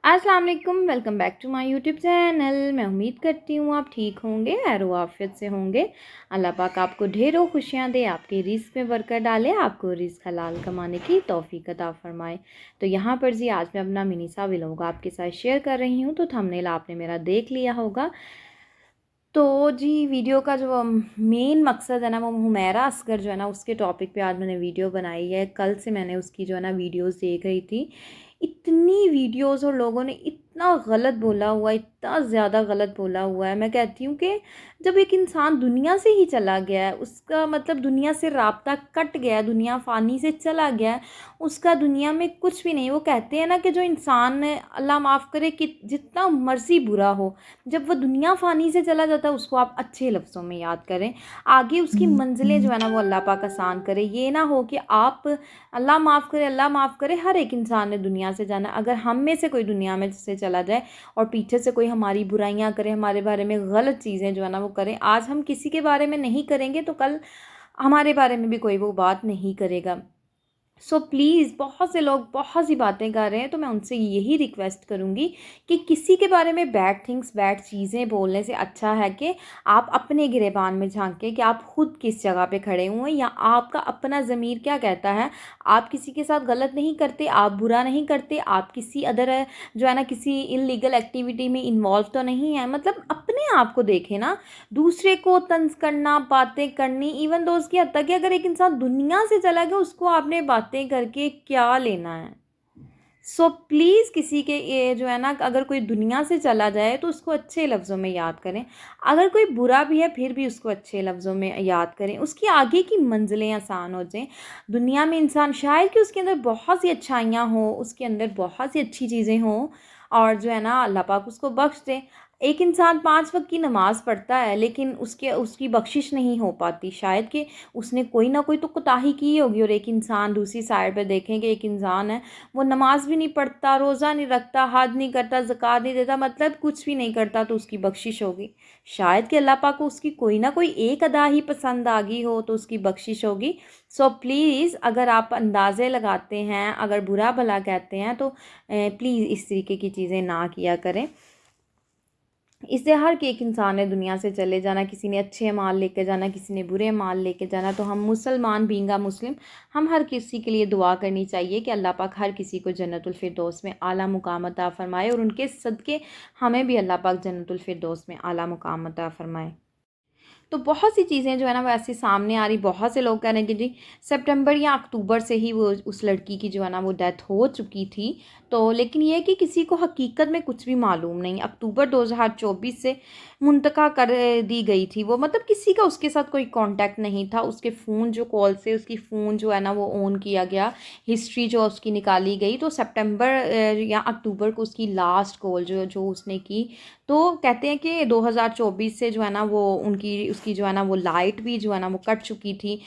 अस्सलाम वालेकुम, welcome back to my YouTube channel. मैं उम्मीद करती हूँ आप ठीक होंगे, खैर आफियत से होंगे। अल्लाह पाक आपको ढेरों खुशियाँ दे, आपके रिज़्क़ में बरकत डाले, आपको रिज़्क़ हलाल कमाने की तौफ़ीक अता फ़रमाए। तो यहाँ पर जी आज मैं अपना मिनी सा व्लॉग आपके साथ शेयर कर रही हूँ। तो थंबनेल आपने मेरा देख लिया होगा। तो जी वीडियो का जो मेन मकसद है ना, वो हुमैरा असगर जो है ना, उसके टॉपिक पे आज मैंने वीडियो बनाई है। कल से मैंने उसकी जो है ना वीडियोस देख रही थी। इतनी वीडियोस और लोगों ने इतना गलत बोला हुआ, इतना ज़्यादा गलत बोला हुआ है। मैं कहती हूँ कि जब एक इंसान दुनिया से ही चला गया है, उसका मतलब दुनिया से राब्ता कट गया है, दुनिया फ़ानी से चला गया है, उसका दुनिया में कुछ भी नहीं। वो कहते हैं ना कि जो इंसान अल्लाह माफ़ करे कि जितना मर्ज़ी बुरा हो, जब वो दुनिया फ़ानी से चला जाता है उसको आप अच्छे लफ्ज़ों में याद करें। आगे उसकी मंज़िलें जो है ना वो अल्लाह पाक आसान करे। ये ना हो कि आप अल्लाह माफ़ करे, हर एक इंसान ने दुनिया से जाना। अगर हम में से कोई दुनिया में से चला जाए और पीछे से कोई हमारी बुराइयाँ करे, हमारे बारे में गलत चीज़ें जो है ना वो करें, आज हम किसी के बारे में नहीं करेंगे तो कल हमारे बारे में भी कोई वो बात नहीं करेगा। सो प्लीज़, बहुत से लोग बहुत सी बातें कर रहे हैं, तो मैं उनसे यही रिक्वेस्ट करूँगी कि किसी के बारे में बैड थिंग्स, बैड चीज़ें बोलने से अच्छा है कि आप अपने गिरेबान में झांकें कि आप खुद किस जगह पे खड़े हुए हैं, या आपका अपना ज़मीर क्या कहता है। आप किसी के साथ गलत नहीं करते, आप बुरा नहीं करते, आप किसी अदर जो है ना किसी इलीगल एक्टिविटी में इन्वॉल्व तो नहीं है। मतलब अपने आप को देखें ना। दूसरे को तंज करना, बातें करनी, इवन दोस्त की हद तक कि अगर एक इंसान दुनिया से चला गया, उसको आपने बातें करके क्या लेना है। सो प्लीज़, किसी के ये जो है ना, अगर कोई दुनिया से चला जाए तो उसको अच्छे लफ्ज़ों में याद करें। अगर कोई बुरा भी है फिर भी उसको अच्छे लफ्ज़ों में याद करें, उसकी आगे की मंजिलें आसान हो जाएं। दुनिया में इंसान शायद कि उसके अंदर बहुत सी अच्छाइयाँ हों, उसके अंदर बहुत सी अच्छी चीज़ें हों, और जो है ना अल्लाह पाक उसको बख्श दे। एक इंसान 5 वक़्त की नमाज़ पढ़ता है, लेकिन उसकी बख्शिश नहीं हो पाती। शायद कि उसने कोई ना कोई तो कोताही की होगी। और एक इंसान दूसरी साइड पे देखें कि एक इंसान है, वो नमाज़ भी नहीं पढ़ता, रोज़ा नहीं रखता, हज नहीं करता, ज़कात नहीं देता, मतलब कुछ भी नहीं करता, तो उसकी बख्शिश होगी। शायद कि अल्लाह पाक को उसकी कोई ना कोई एक अदा ही पसंद आ गई हो, तो उसकी बख्शिश होगी। सो प्लीज़, अगर आप अंदाज़े लगाते हैं, अगर बुरा भला कहते हैं, तो प्लीज़ इस तरीके की चीज़ें ना किया करें। इससे हर एक इंसान ने दुनिया से चले जाना, किसी ने अच्छे माल लेके जाना, किसी ने बुरे माल लेके जाना। तो हम मुसलमान, बीइंग अ मुस्लिम, हम हर किसी के लिए दुआ करनी चाहिए कि अल्लाह पाक हर किसी को जन्नतुल फिरदौस में आला मुकाम अता फ़रमाए, और उनके सदक़े हमें भी अल्लाह पाक जन्नतुल फिरदौस में आला मुकाम अता फ़रमाए। तो बहुत सी चीज़ें जो है ना वो ऐसे सामने आ रही। बहुत से लोग कह रहे हैं कि जी सितंबर या अक्टूबर से ही वो उस लड़की की जो है ना वो डेथ हो चुकी थी। तो लेकिन ये है कि किसी को हकीकत में कुछ भी मालूम नहीं। अक्टूबर 2024 से मुंतका कर दी गई थी वो, मतलब किसी का उसके साथ कोई कांटेक्ट नहीं था। उसके फ़ोन जो कॉल से उसकी फ़ोन जो है ना वो ऑन किया गया, हिस्ट्री जो उसकी निकाली गई। तो सितंबर या अक्टूबर को उसकी लास्ट कॉल जो जो उसने की। तो कहते हैं कि 2024 से जो है ना वो उनकी उसकी जो है ना वो लाइट भी जो है ना वो कट चुकी थी।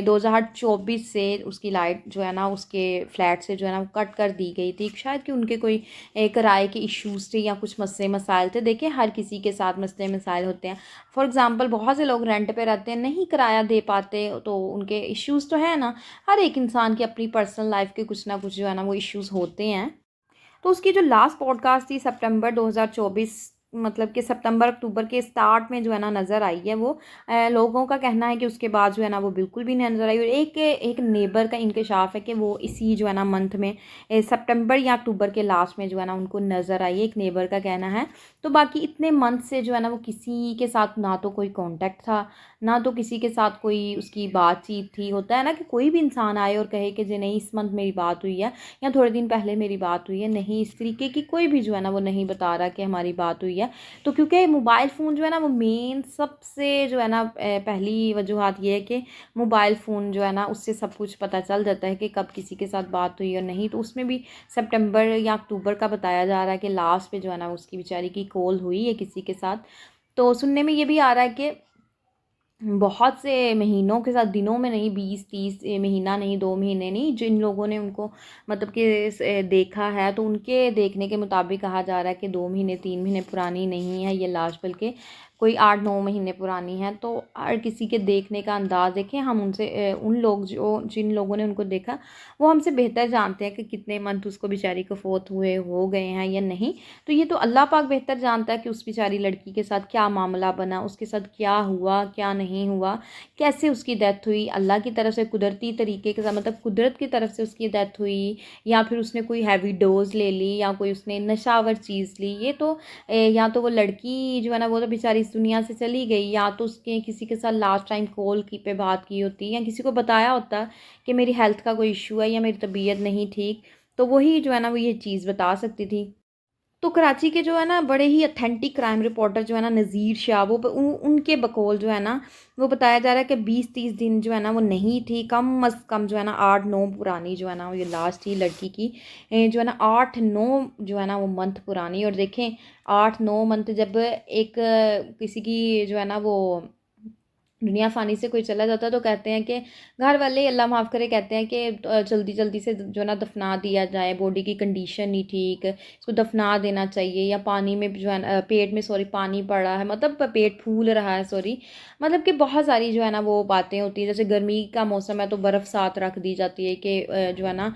2024 से उसकी लाइट जो है ना उसके फ्लैट से जो है ना वो कट कर दी गई थी। शायद कि उनके कोई किराए के इश्यूज़ थे या कुछ मसले मसाइल थे। देखिए, हर किसी के साथ मसले मसाइल होते हैं। फॉर एग्ज़ाम्पल, बहुत से लोग रेंट पे रहते हैं, नहीं किराया दे पाते, तो उनके इश्यूज़ तो है ना। हर एक इंसान की अपनी पर्सनल लाइफ़ के कुछ ना कुछ जो है ना वो इश्यूज़ होते हैं। तो उसकी जो लास्ट पॉडकास्ट थी सितंबर 2024, मतलब कि सितंबर अक्टूबर के स्टार्ट में जो है ना नज़र आई है वो। लोगों का कहना है कि उसके बाद जो है ना वो बिल्कुल भी नहीं नज़र आई। और एक एक नेबर का इंकशाफ है कि वो इसी जो है ना मंथ में सितंबर या अक्टूबर के लास्ट में जो है ना उनको नज़र आई, एक नेबर का कहना है। तो बाकी इतने मंथ से जो है ना वो किसी के साथ ना तो कोई कांटेक्ट था, ना तो किसी के साथ कोई उसकी बातचीत थी। होता है ना कि कोई भी इंसान आए और कहे कि जी नहीं, इस मंथ मेरी बात हुई है या थोड़े दिन पहले मेरी बात हुई है। नहीं, इस तरीके की कोई भी जो है ना वो नहीं बता रहा कि हमारी बात हुई है। तो क्योंकि मोबाइल फ़ोन जो है ना वो मेन सबसे जो है ना पहली वजूहत ये है कि मोबाइल फ़ोन जो है ना उससे सब कुछ पता चल जाता है कि कब किसी के साथ बात हुई और नहीं। तो उसमें भी सितंबर या अक्टूबर का बताया जा रहा है कि लास्ट पे जो है ना उसकी बेचारी की कॉल हुई है किसी के साथ। तो सुनने में ये भी आ रहा है कि बहुत से महीनों के साथ, दिनों में नहीं, 20-30 महीना नहीं, 2 महीने नहीं, जिन लोगों ने उनको मतलब कि देखा है, तो उनके देखने के मुताबिक कहा जा रहा है कि 2 महीने 3 महीने पुरानी नहीं है ये लाश, बल्कि कोई 8-9 महीने पुरानी है। तो हर किसी के देखने का अंदाज़ देखें, हम उनसे उन लोग जो जिन लोगों ने उनको देखा वो हमसे बेहतर जानते हैं कि कितने मंथ उसको बेचारी को फोत हुए हो गए हैं या नहीं। तो ये तो अल्लाह पाक बेहतर जानता है कि उस बेचारी लड़की के साथ क्या मामला बना, उसके साथ क्या हुआ क्या नहीं हुआ, कैसे उसकी डेथ हुई। अल्लाह की तरफ से कुदरती तरीके के साथ, मतलब कुदरत की तरफ से उसकी डेथ हुई, या फिर उसने कोई हैवी डोज ले ली, या कोई उसने नशावर चीज़ ली। ये तो या तो वो लड़की जो है ना वो तो बेचारी इस दुनिया से चली गई, या तो उसके किसी के साथ लास्ट टाइम कॉल की पे बात की होती, या किसी को बताया होता कि मेरी हेल्थ का कोई इशू है या मेरी तबीयत नहीं ठीक, तो वही जो है ना वो ये चीज़ बता सकती थी। तो कराची के जो है ना बड़े ही ऑथेंटिक क्राइम रिपोर्टर जो है ना नज़ीर शाह, वो उनके बकौल जो है ना वो बताया जा रहा है कि 20-30 दिन जो है ना वो नहीं थी, कम अज़ कम जो है ना 8-9 पुरानी जो है ना वो ये लास्ट ही लड़की की जो है ना 8-9 जो है ना वो मंथ पुरानी। और देखें 8-9 मंथ जब एक किसी की जो है ना वो दुनिया फ़ानी से कोई चला जाता है तो कहते हैं कि घर वाले अल्लाह माफ़ करे कहते हैं कि जल्दी जल्दी से जो है ना दफना दिया जाए, बॉडी की कंडीशन नहीं ठीक, इसको दफना देना चाहिए, या पानी में जो है ना पेट में सॉरी पानी पड़ा है, मतलब पेट फूल रहा है सॉरी, मतलब कि बहुत सारी जो है ना वो बातें होती हैं। जैसे गर्मी का मौसम है तो बर्फ़ साथ रख दी जाती है कि जो है ना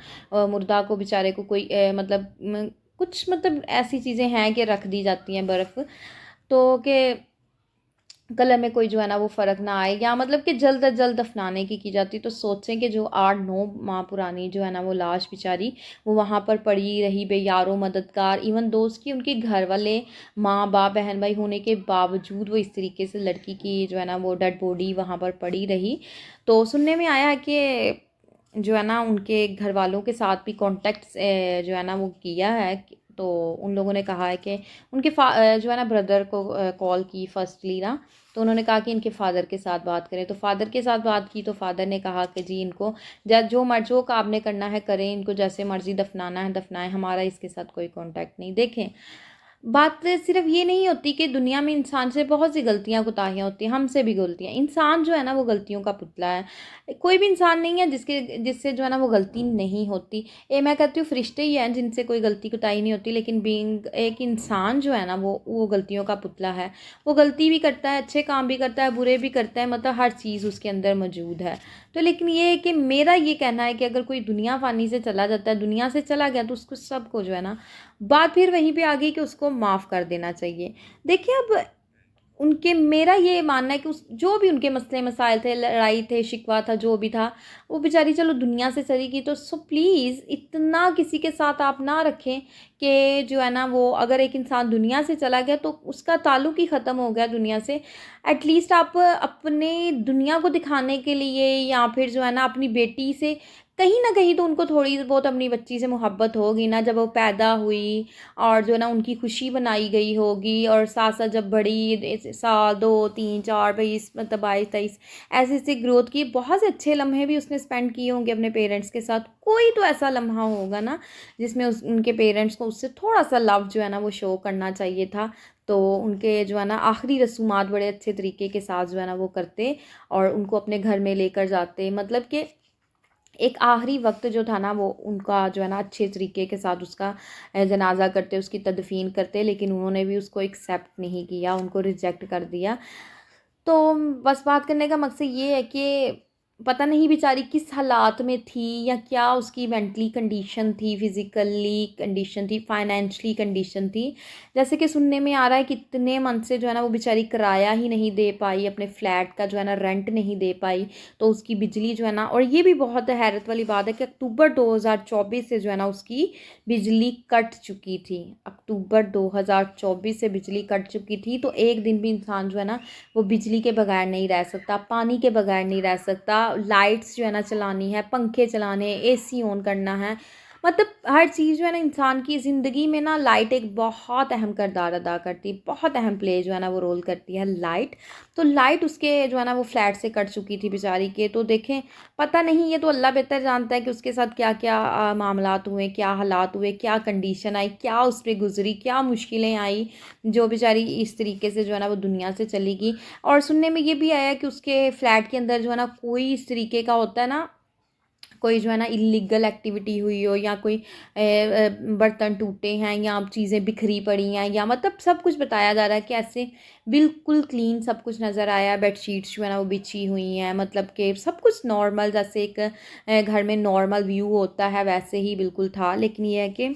मुर्दा को बेचारे को कोई मतलब कुछ मतलब ऐसी चीज़ें हैं कि रख दी जाती हैं बर्फ़, तो कि कलर में कोई जो है ना वो फ़र्क ना आए, या मतलब कि जल्द अज जल्द दफनाने की जाती। तो सोचें कि जो 8-9 माह पुरानी जो है ना वो लाश बेचारी वो वहाँ पर पड़ी रही बेयारो मददगार, इवन दोस्त की उनके घर वाले माँ बाप बहन भाई होने के बावजूद वो इस तरीके से लड़की की जो है ना वो डेड बॉडी वहाँ पर पड़ी रही। तो सुनने में आया है कि जो है ना उनके घर वालों के साथ भी कॉन्टेक्ट जो है ना वो किया है। तो उन लोगों ने कहा है कि उनके जो है ना ब्रदर को कॉल की फर्स्टली ना, तो उन्होंने कहा कि इनके फ़ादर के साथ बात करें। तो फ़ादर के साथ बात की तो फ़ादर ने कहा कि जी इनको जो काम ने करना है करें, इनको जैसे मर्ज़ी दफनाना है दफनाएं, हमारा इसके साथ कोई कॉन्टैक्ट नहीं। देखें बात सिर्फ ये नहीं होती कि दुनिया में इंसान से बहुत सी गलतियाँ कोताहियाँ होती हैं, हमसे भी गलतियाँ। इंसान जो है ना वो गलतियों का पुतला है। कोई भी इंसान नहीं है जिससे जो है ना वो गलती नहीं होती। मैं कहती हूँ फरिश्ते ही हैं जिनसे कोई गलती कोताही नहीं होती, लेकिन बीइंग एक इंसान जो है ना वो गलतियों का पुतला है। वो गलती भी करता है, अच्छे काम भी करता है, बुरे भी करता है, मतलब हर चीज़ उसके अंदर मौजूद है। तो लेकिन ये है कि मेरा ये कहना है कि अगर कोई दुनिया फ़ानी से चला जाता है, दुनिया से चला गया, तो उसको सबको जो है ना बात फिर वहीं पे आ गई कि उसको माफ़ कर देना चाहिए। देखिए अब उनके मेरा ये मानना है कि उस जो भी उनके मसले मसाइल थे, लड़ाई थे, शिकवा था, जो भी था, वो बेचारी चलो दुनिया से चली गई, तो सो प्लीज़ इतना किसी के साथ आप ना रखें कि जो है ना वो अगर एक इंसान दुनिया से चला गया तो उसका ताल्लुक़ ही ख़त्म हो गया दुनिया से। एटलीस्ट आप अपने दुनिया को दिखाने के लिए, या फिर जो है ना अपनी बेटी से कहीं न कहीं तो उनको थोड़ी बहुत अपनी बच्ची से मोहब्बत होगी ना, जब वो पैदा हुई और जो है ना उनकी खुशी बनाई गई होगी, और साथ-साथ जब बड़ी साल 2, 3, 4, 20 मतलब 22-23 ऐसे-ऐसे ग्रोथ की, बहुत से अच्छे लम्हे भी उसने स्पेंड किए होंगे अपने पेरेंट्स के साथ। कोई तो ऐसा लम्हा होगा ना जिसमें उनके पेरेंट्स को उससे थोड़ा-सा लव जो है ना वो शो करना चाहिए था। तो उनके जो है ना आखिरी रसूमात बड़े अच्छे तरीके के साथ जो है ना वो करते, और उनको अपने घर में लेकर जाते, मतलब कि एक आखिरी वक़्त जो था ना वो उनका जो है ना अच्छे तरीके के साथ उसका जनाज़ा करते, उसकी तदफ़ीन करते, लेकिन उन्होंने भी उसको एक्सेप्ट नहीं किया, उनको रिजेक्ट कर दिया। तो बस बात करने का मकसद ये है कि पता नहीं बेचारी किस हालात में थी, या क्या उसकी मेंटली कंडीशन थी, फिज़िकली कंडीशन थी, फाइनेंशियली कंडीशन थी। जैसे कि सुनने में आ रहा है कि इतने मंथ से जो है ना वो बेचारी किराया ही नहीं दे पाई, अपने फ्लैट का जो है ना रेंट नहीं दे पाई। तो उसकी बिजली जो है ना, और ये भी बहुत हैरत वाली बात है कि अक्टूबर 2024 से जो है ना उसकी बिजली कट चुकी थी। अक्टूबर 2024 से बिजली कट चुकी थी, तो एक दिन भी इंसान जो है ना वो बिजली के बगैर नहीं रह सकता, पानी के बगैर नहीं रह सकता, लाइट्स जो है ना चलानी है, पंखे चलाने, एसी ऑन करना है, मतलब हर चीज़ जो है ना इंसान की ज़िंदगी में ना लाइट एक बहुत अहम किरदार अदा करती है, बहुत अहम प्ले जो है ना वो रोल करती है लाइट। तो लाइट उसके जो है ना वो फ्लैट से कट चुकी थी बेचारी के। तो देखें पता नहीं, ये तो अल्लाह बेहतर जानता है कि उसके साथ क्या क्या मामलात हुए, क्या हालात हुए, क्या कंडीशन आई, क्या उस पर गुजरी, क्या मुश्किलें आई, जो बेचारी इस तरीके से जो है ना वो दुनिया से चली गई। और सुनने में ये भी आया कि उसके फ्लैट के अंदर जो है ना कोई इस तरीके का होता है ना कोई जो है ना इलीगल एक्टिविटी हुई हो, या कोई बर्तन टूटे हैं, या चीज़ें बिखरी पड़ी हैं, या मतलब सब कुछ बताया जा रहा है कि ऐसे बिल्कुल क्लीन सब कुछ नज़र आया। बेडशीट्स जो है ना वो बिछी हुई हैं, मतलब कि सब कुछ नॉर्मल, जैसे एक घर में नॉर्मल व्यू होता है वैसे ही बिल्कुल था। लेकिन ये है कि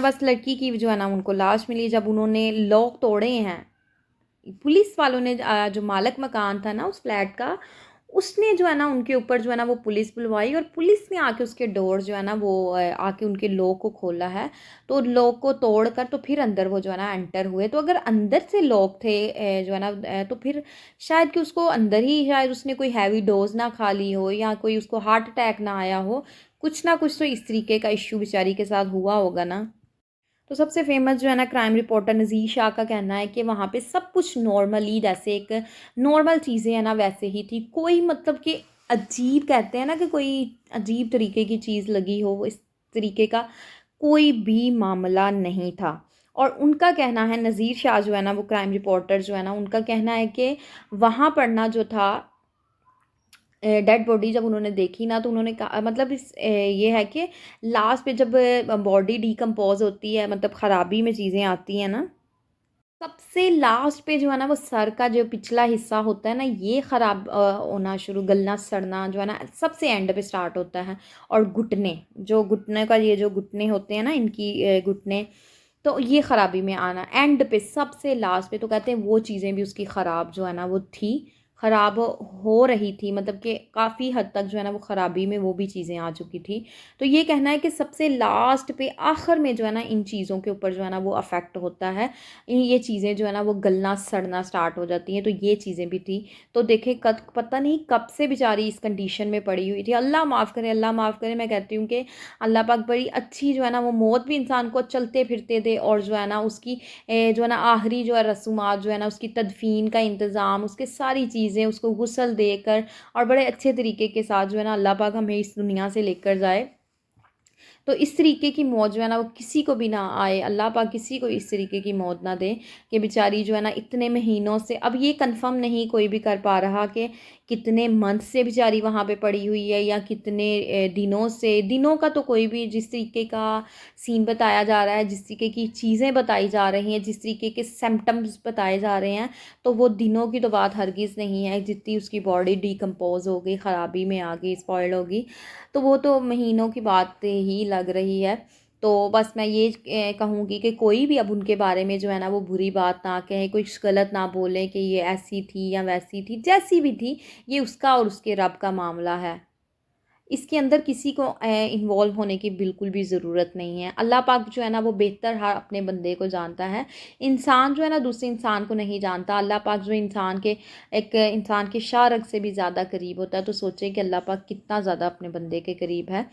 बस लड़की की जो है ना उनको लाश मिली जब उन्होंने लॉक तोड़े हैं। पुलिस वालों ने जो मालिक मकान था ना उस फ्लैट का, उसने जो है ना उनके ऊपर जो है ना वो पुलिस बुलवाई, और पुलिस ने आके उसके डोर जो है ना वो आके उनके लॉक को खोला है। तो लॉक को तोड़ कर तो फिर अंदर वो जो है ना एंटर हुए। तो अगर अंदर से लॉक थे जो है ना तो फिर शायद कि उसको अंदर ही शायद उसने कोई हैवी डोज ना खा ली हो, या कोई उसको हार्ट अटैक ना आया हो। कुछ ना कुछ तो इस तरीके का इश्यू बेचारी के साथ हुआ होगा ना। तो सबसे फेमस जो है ना क्राइम रिपोर्टर नज़ीर शाह का कहना है कि वहाँ पे सब कुछ नॉर्मली, जैसे एक नॉर्मल चीज़ें हैं ना वैसे ही थी। कोई मतलब कि अजीब, कहते हैं ना कि कोई अजीब तरीके की चीज़ लगी हो, इस तरीके का कोई भी मामला नहीं था। और उनका कहना है, नज़ीर शाह जो है ना वो क्राइम रिपोर्टर जो है ना, उनका कहना है कि वहाँ पर ना जो था डेड बॉडी जब उन्होंने देखी ना, तो उन्होंने कहा मतलब ये है कि लास्ट पे जब बॉडी डिकम्पोज होती है, मतलब ख़राबी में चीज़ें आती हैं ना, सबसे लास्ट पे जो है ना वो सर का जो पिछला हिस्सा होता है ना, ये ख़राब होना शुरू, गलना सड़ना जो है ना सबसे एंड पे स्टार्ट होता है। और घुटने, जो घुटने का ये जो घुटने होते हैं ना इनकी घुटने, तो ये ख़राबी में आना एंड पे सबसे लास्ट पे। तो कहते हैं वो चीज़ें भी उसकी ख़राब जो है ना वो थी, ख़राब हो रही थी, मतलब कि काफ़ी हद तक जो है ना वो ख़राबी में वो भी चीज़ें आ चुकी थी। तो ये कहना है कि सबसे लास्ट पे आखिर में जो है ना इन चीज़ों के ऊपर जो है ना वो अफेक्ट होता है, ये चीज़ें जो है ना वो गलना सड़ना स्टार्ट हो जाती हैं। तो ये चीज़ें भी थी। तो देखें कद पता नहीं कब से बेचारी इस कंडीशन में पड़ी हुई थी। अल्लाह माफ़ करे, अल्लाह माफ़ करे। मैं कहती हूँ कि अल्लाह पाक बड़ी अच्छी जो है ना वो मौत भी इंसान को चलते फिरते दे, और जो है ना उसकी जो है ना आखिरी जो है रसूमात जो है ना उसकी तदफीन का इंतज़ाम, उसके सारी चीज़ें उसको गुस्ल देकर और बड़े अच्छे तरीके के साथ जो है ना अल्लाह पाक हमें इस दुनिया से लेकर जाए। तो इस तरीके की मौत जो है ना वो किसी को भी ना आए, अल्लाह पाक किसी को इस तरीके की मौत ना दे कि बेचारी जो है ना इतने महीनों से, अब ये कंफर्म नहीं कोई भी कर पा रहा कि कितने मंथ से बेचारी वहाँ पे पड़ी हुई है, या कितने दिनों से। दिनों का तो कोई भी, जिस तरीके का सीन बताया जा रहा है, जिस तरीके की चीज़ें बताई जा रही हैं, जिस तरीके के सिम्टम्स बताए जा रहे हैं, तो वो दिनों की तो बात हरगिज़ नहीं है। जितनी उसकी बॉडी डिकम्पोज हो गई, ख़राबी में आ गई, स्पॉइल्ड होगी, तो वो तो महीनों की बात ही लग रही है। तो बस मैं ये कहूँगी कि कोई भी अब उनके बारे में जो है ना वो बुरी बात ना कहे, कुछ गलत ना बोलें कि ये ऐसी थी या वैसी थी, जैसी भी थी, ये उसका और उसके रब का मामला है। इसके अंदर किसी को इन्वॉल्व होने की बिल्कुल भी ज़रूरत नहीं है। अल्लाह पाक जो है ना वो बेहतर हर अपने बंदे को जानता है। इंसान जो है ना दूसरे इंसान को नहीं जानता। अल्लाह पाक जो इंसान के शाह रग से भी ज़्यादा करीब होता है। तो सोचें कि अल्लाह पाक कितना ज़्यादा अपने बंदे के करीब है।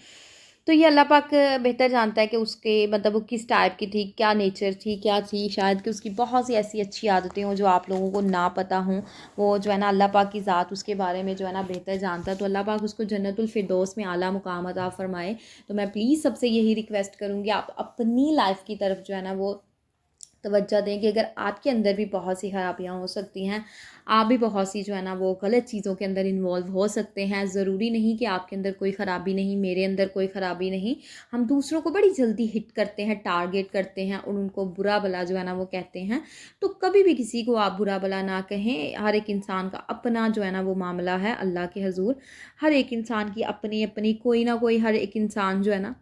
तो ये अल्लाह पाक बेहतर जानता है कि उसके मतलब वो किस टाइप की थी, क्या नेचर थी, क्या थी। शायद कि उसकी बहुत सी ऐसी अच्छी आदतें हों जो आप लोगों को ना पता हों। वो जो है ना अल्लाह पाक की ज़ात उसके बारे में जो है ना बेहतर जानता है। तो अल्लाह पाक उसको जन्नतुल फिरदौस में आला मुकाम अता फ़रमाए। तो मैं प्लीज़ सबसे यही रिक्वेस्ट करूँगी, आप अपनी लाइफ़ की तरफ जो है ना वो तवज्जो दें कि अगर आपके अंदर भी बहुत सी ख़राबियाँ हो सकती हैं, आप भी बहुत सी जो है ना वो गलत चीज़ों के अंदर इन्वॉल्व हो सकते हैं। ज़रूरी नहीं कि आपके अंदर कोई ख़राबी नहीं, मेरे अंदर कोई ख़राबी नहीं। हम दूसरों को बड़ी जल्दी हिट करते हैं, टारगेट करते हैं, और उनको बुरा भला जो है ना वो कहते हैं। तो कभी भी किसी को आप बुरा भला ना कहें। हर एक इंसान का अपना जो है ना वो मामला है अल्लाह के हज़ूर। हर एक इंसान की अपनी अपनी कोई ना कोई, हर एक इंसान जो है ना,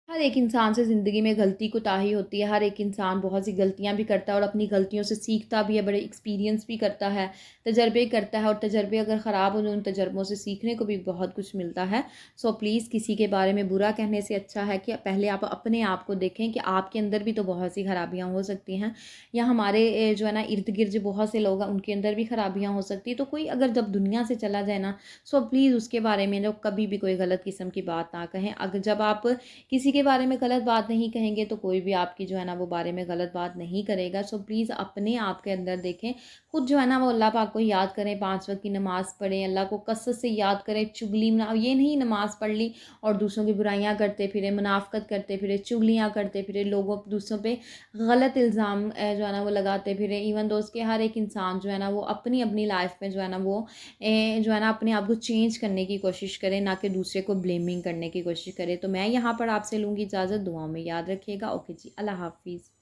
हर एक इंसान से ज़िंदगी में गलती कोताही होती है। हर एक इंसान बहुत सी गलतियाँ भी करता है और अपनी गलतियों से सीखता भी है, बड़े एक्सपीरियंस भी करता है, तजर्बे करता है, और तजर्बे अगर ख़राब हो तो उन तजर्बों से सीखने को भी बहुत कुछ मिलता है। सो प्लीज़ किसी के बारे में बुरा कहने से अच्छा है कि पहले आप अपने आप को देखें कि आपके अंदर भी तो बहुत सी ख़राबियाँ हो सकती हैं, या हमारे जो है ना इर्द गिर्द जो बहुत से लोग हैं उनके अंदर भी ख़राबियाँ हो सकती हैं। तो कोई अगर जब दुनिया से चला जाए ना, सो प्लीज़ उसके बारे में जो कभी भी कोई गलत किस्म की बात ना कहें। अगर जब आप किसी के के बारे में गलत बात नहीं कहेंगे तो कोई भी आपकी जो है ना वो बारे में गलत बात नहीं करेगा। सो प्लीज़ अपने आप के अंदर देखें, खुद जो है ना वो अल्लाह पाक को याद करें, 5 वक़्त की नमाज़ पढ़ें, अल्लाह को कसरत से याद करें, चुगली ना ये नहीं नमाज़ पढ़ ली और दूसरों की बुराइयाँ करते फिरें, मुनाफ़िक़त करते फिरें, चुगलियाँ करते फिरें, लोगों दूसरों पे गलत इल्ज़ाम जो है ना वो लगाते फिरें। इवन दो उसके हर एक इंसान जो है ना वो अपनी-अपनी लाइफ़ में जो है ना वो जो है ना अपने आप को चेंज करने की कोशिश करे, ना कि दूसरे को ब्लेमिंग करने की कोशिश करे। तो मैं यहाँ पर आपसे लूँगी इजाज़त, दुआओं में याद रखिएगा। ओके जी, अल्लाह हाफ़िज़।